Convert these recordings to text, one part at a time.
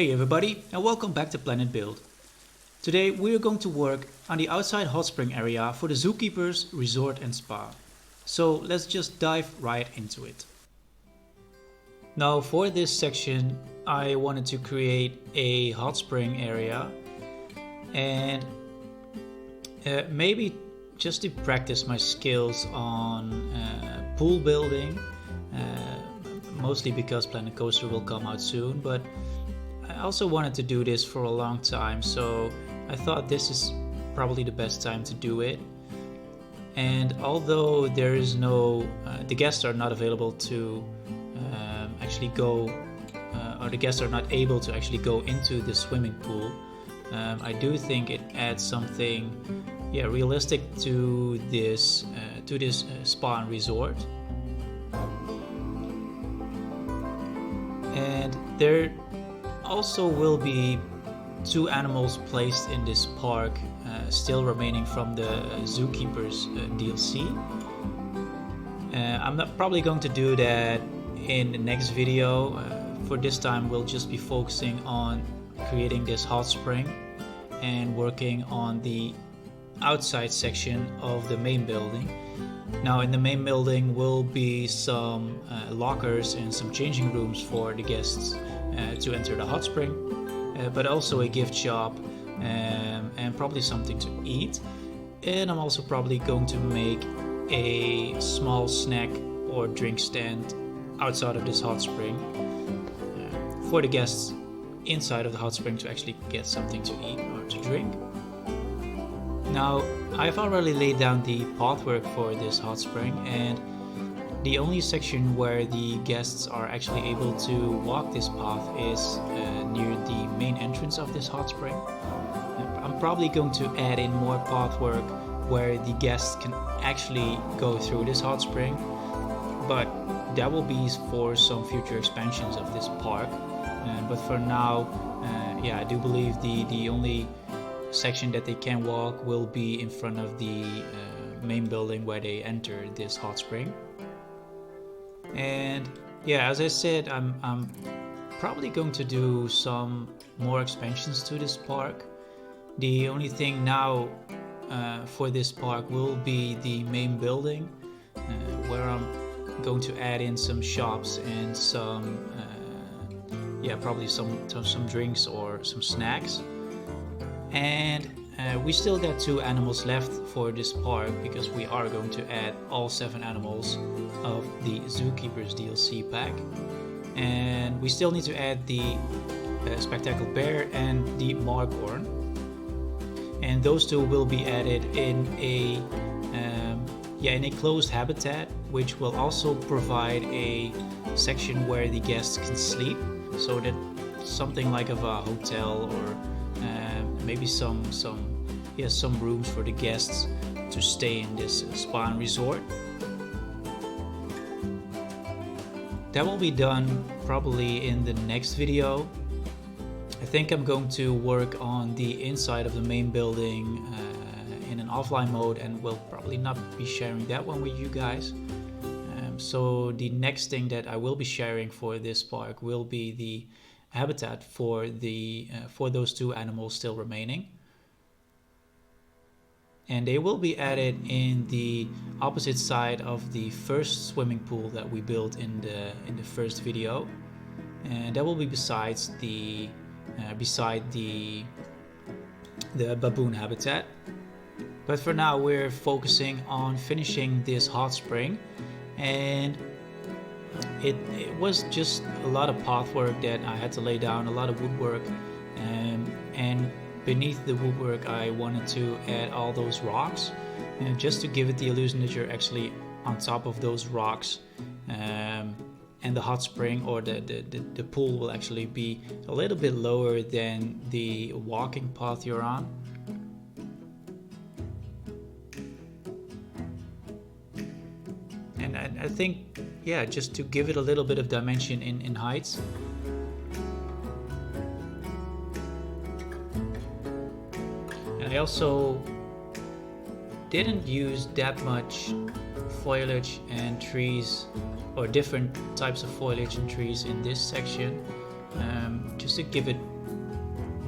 Hey everybody, and welcome back to Planet Build. Today we are going to work on the outside hot spring area for the Zookeepers Resort and Spa. So let's just dive right into it. Now for this section I wanted to create a hot spring area and maybe just to practice my skills on pool building, mostly because Planet Coaster will come out soon, but I also wanted to do this for a long time, so I thought this is probably the best time to do it. And although there is no, the guests are not available to actually go, or the guests are not able to actually go into the swimming pool, I do think it adds something, realistic to this spa and resort. And there also will be two animals placed in this park still remaining from the Zookeepers DLC. I'm not probably going to do that in the next video. For this time we'll just be focusing on creating this hot spring and working on the outside section of the main building. Now in the main building will be some lockers and some changing rooms for the guests to enter the hot spring, but also a gift shop and probably something to eat. And I'm also probably going to make a small snack or drink stand outside of this hot spring for the guests inside of the hot spring to actually get something to eat or to drink. Now I've already laid down the pathwork for this hot spring, and the only section where the guests are actually able to walk this path is near the main entrance of this hot spring. I'm probably going to add in more pathwork where the guests can actually go through this hot spring, but that will be for some future expansions of this park. But for now, I do believe the only section that they can walk will be in front of the main building where they enter this hot spring. And as I said, I'm probably going to do some more expansions to this park. The only thing now for this park will be the main building, where I'm going to add in some shops and some probably some drinks or some snacks. And we still got 2 animals left for this park, because we are going to add all 7 animals of the Zookeepers DLC pack. And we still need to add the Spectacle Bear and the Markhor. And those 2 will be added in a closed habitat, which will also provide a section where the guests can sleep, so that something like of a hotel or maybe some rooms for the guests to stay in this spa and resort. That will be done probably in the next video. I think I'm going to work on the inside of the main building in an offline mode, and will probably not be sharing that one with you guys. So the next thing that I will be sharing for this park will be the habitat for those 2 animals still remaining, and they will be added in the opposite side of the first swimming pool that we built in the first video, and that will be beside the baboon habitat. But for now we're focusing on finishing this hot spring, and it was just a lot of pathwork that I had to lay down, a lot of woodwork, and beneath the woodwork I wanted to add all those rocks, just to give it the illusion that you're actually on top of those rocks, and the hot spring or the pool will actually be a little bit lower than the walking path you're on. And I think, just to give it a little bit of dimension in heights. And I also didn't use that much foliage and trees, or different types of foliage and trees in this section, just to give it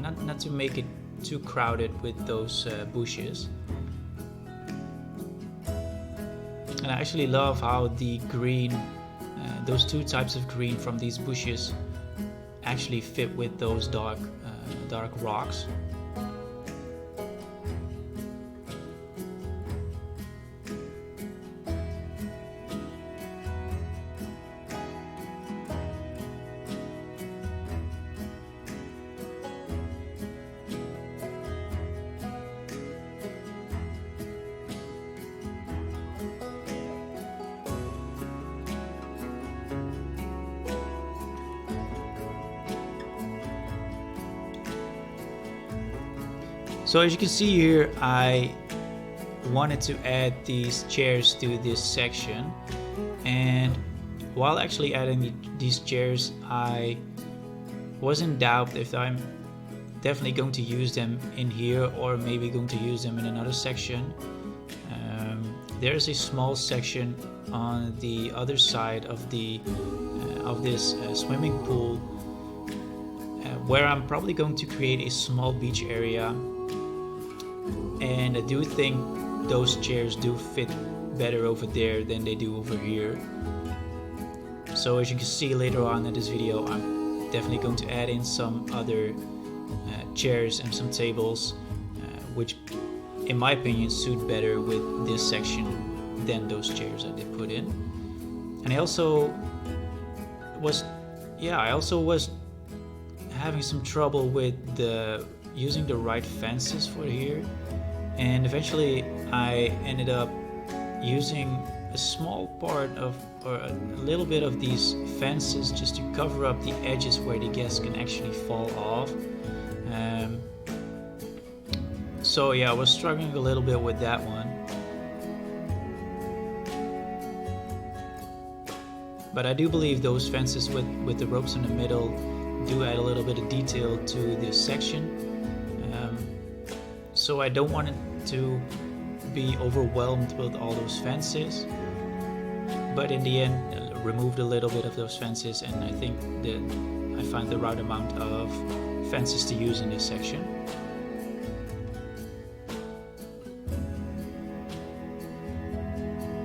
not to make it too crowded with those bushes. And I actually love how the green, those two types of green from these bushes actually fit with those dark rocks. So as you can see here, I wanted to add these chairs to this section, and while actually adding these chairs, I was in doubt if I'm definitely going to use them in here or maybe going to use them in another section. There's a small section on the other side of this swimming pool where I'm probably going to create a small beach area. And I do think those chairs do fit better over there than they do over here. So as you can see later on in this video, I'm definitely going to add in some other chairs and some tables, which in my opinion suit better with this section than those chairs I did put in. And I also was having some trouble with using the right fences for here. And eventually I ended up using a small part of, or a little bit of these fences just to cover up the edges where the guests can actually fall off. So yeah, I was struggling a little bit with that one. But I do believe those fences with the ropes in the middle do add a little bit of detail to this section. So I don't want it to be overwhelmed with all those fences, but in the end removed a little bit of those fences, and I think that I find the right amount of fences to use in this section.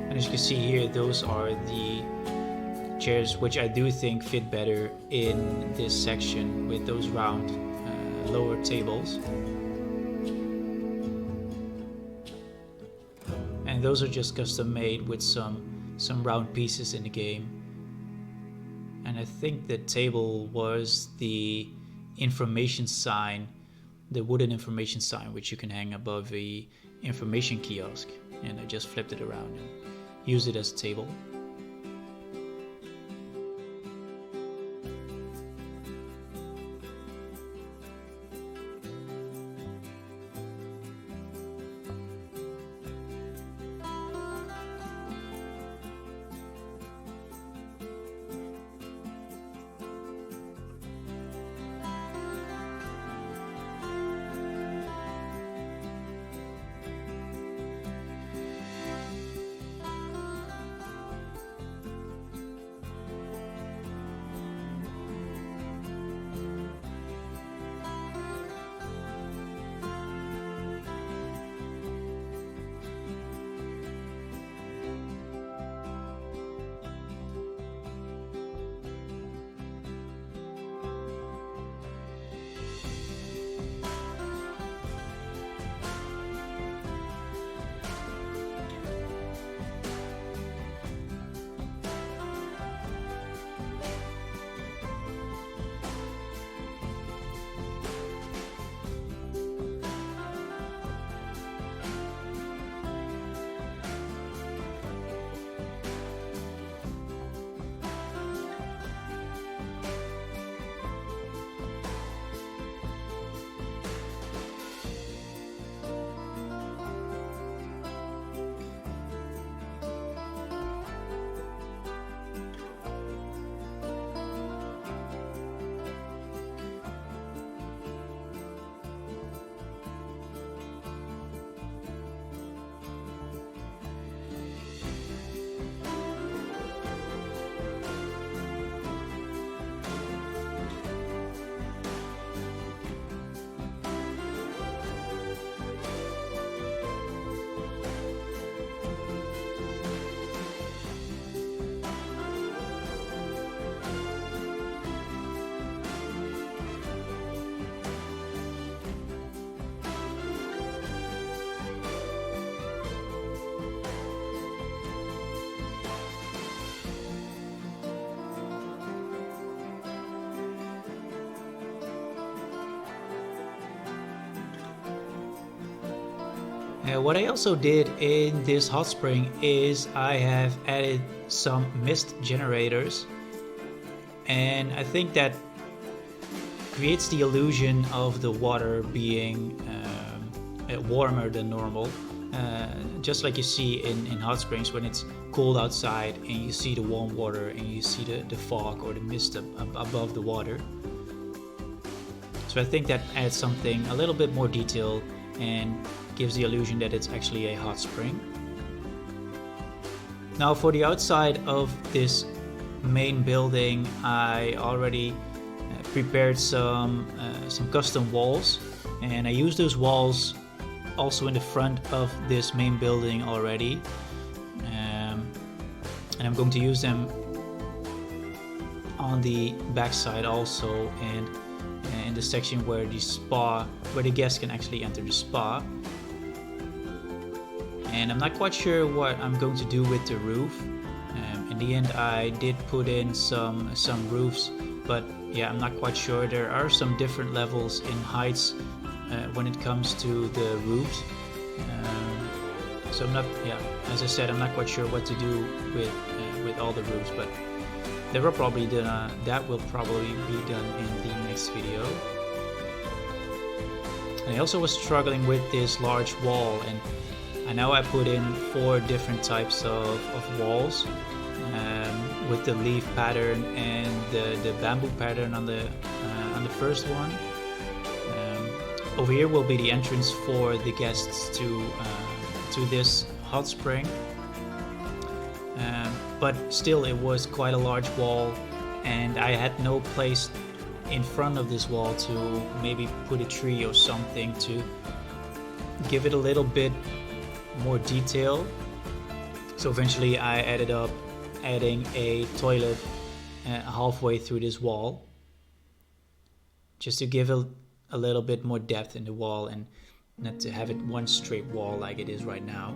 And as you can see here, those are the chairs which I do think fit better in this section with those round lower tables. And those are just custom made with some round pieces in the game. And I think the table was the information sign, the wooden information sign, which you can hang above the information kiosk. And I just flipped it around and used it as a table. What I also did in this hot spring is I have added some mist generators, and I think that creates the illusion of the water being warmer than normal, just like you see in hot springs when it's cold outside and you see the warm water and you see the fog or the mist above the water. So I think that adds something a little bit more detail and gives the illusion that it's actually a hot spring. Now for the outside of this main building, I already prepared some custom walls, and I use those walls also in the front of this main building already, and I'm going to use them on the back side also, and in the section where the guests can actually enter the spa. And I'm not quite sure what I'm going to do with the roof. In the end I did put in some roofs, but yeah, I'm not quite sure. There are some different levels in heights when it comes to the roofs. So I'm not, as I said, I'm not quite sure what to do with all the roofs, but that will probably be done in the next video. And I also was struggling with this large wall, and I know I put in 4 different types of walls, with the leaf pattern and the bamboo pattern on the first one. Over here will be the entrance for the guests to this hot spring. But still, it was quite a large wall, and I had no place in front of this wall to maybe put a tree or something to give it a little bit more detail. So eventually I ended up adding a toilet halfway through this wall, just to give a little bit more depth in the wall and not to have it one straight wall like it is right now.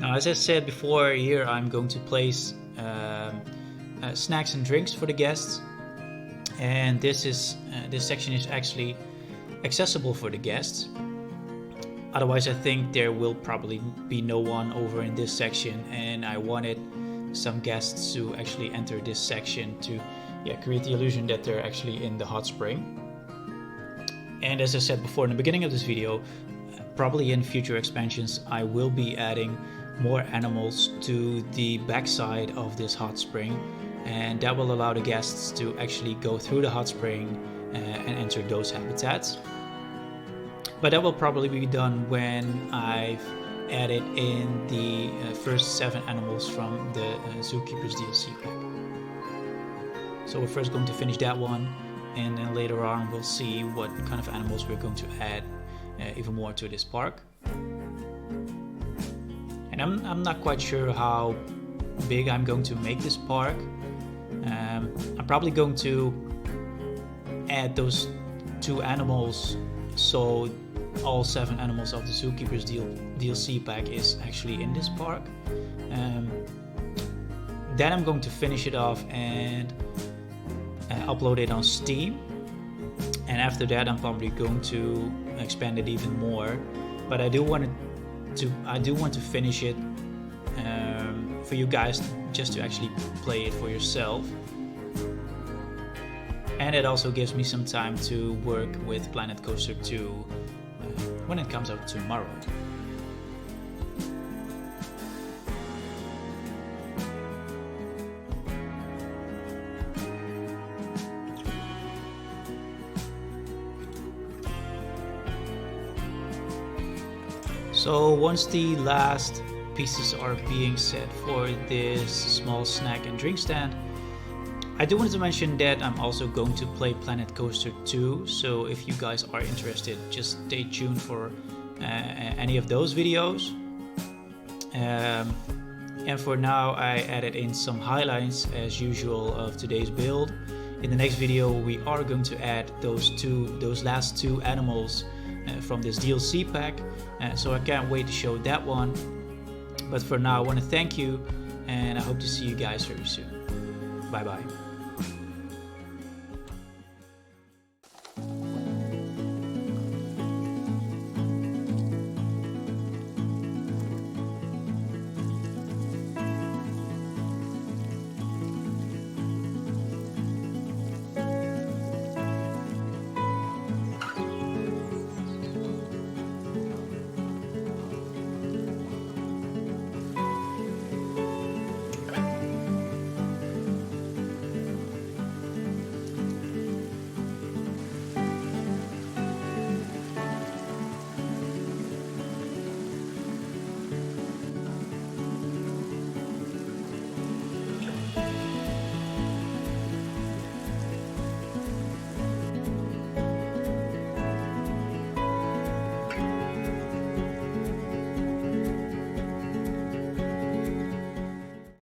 Now, as I said before, here I'm going to place snacks and drinks for the guests, and this section is actually accessible for the guests. Otherwise, I think there will probably be no one over in this section, and I wanted some guests to actually enter this section to create the illusion that they're actually in the hot spring. And as I said before in the beginning of this video, probably in future expansions I will be adding more animals to the backside of this hot spring, and that will allow the guests to actually go through the hot spring and enter those habitats. But that will probably be done when I've added in the first 7 animals from the Zookeepers DLC pack. So we're first going to finish that one, and then later on we'll see what kind of animals we're going to add even more to this park. And I'm not quite sure how big I'm going to make this park. I'm probably going to add those 2 animals, so all 7 animals of the Zookeepers DLC pack is actually in this park. Then I'm going to finish it off and upload it on Steam, and after that I'm probably going to expand it even more. But I do want to finish it for you guys, just to actually play it for yourself. And it also gives me some time to work with Planet Coaster 2 when it comes out tomorrow. So once the last pieces are being set for this small snack and drink stand, I do want to mention that I'm also going to play Planet Coaster 2, so if you guys are interested, just stay tuned for any of those videos. And for now I added in some highlights as usual of today's build. In the next video we are going to add those last 2 animals from this DLC pack, so I can't wait to show that one. But for now I want to thank you and I hope to see you guys very soon. Bye bye.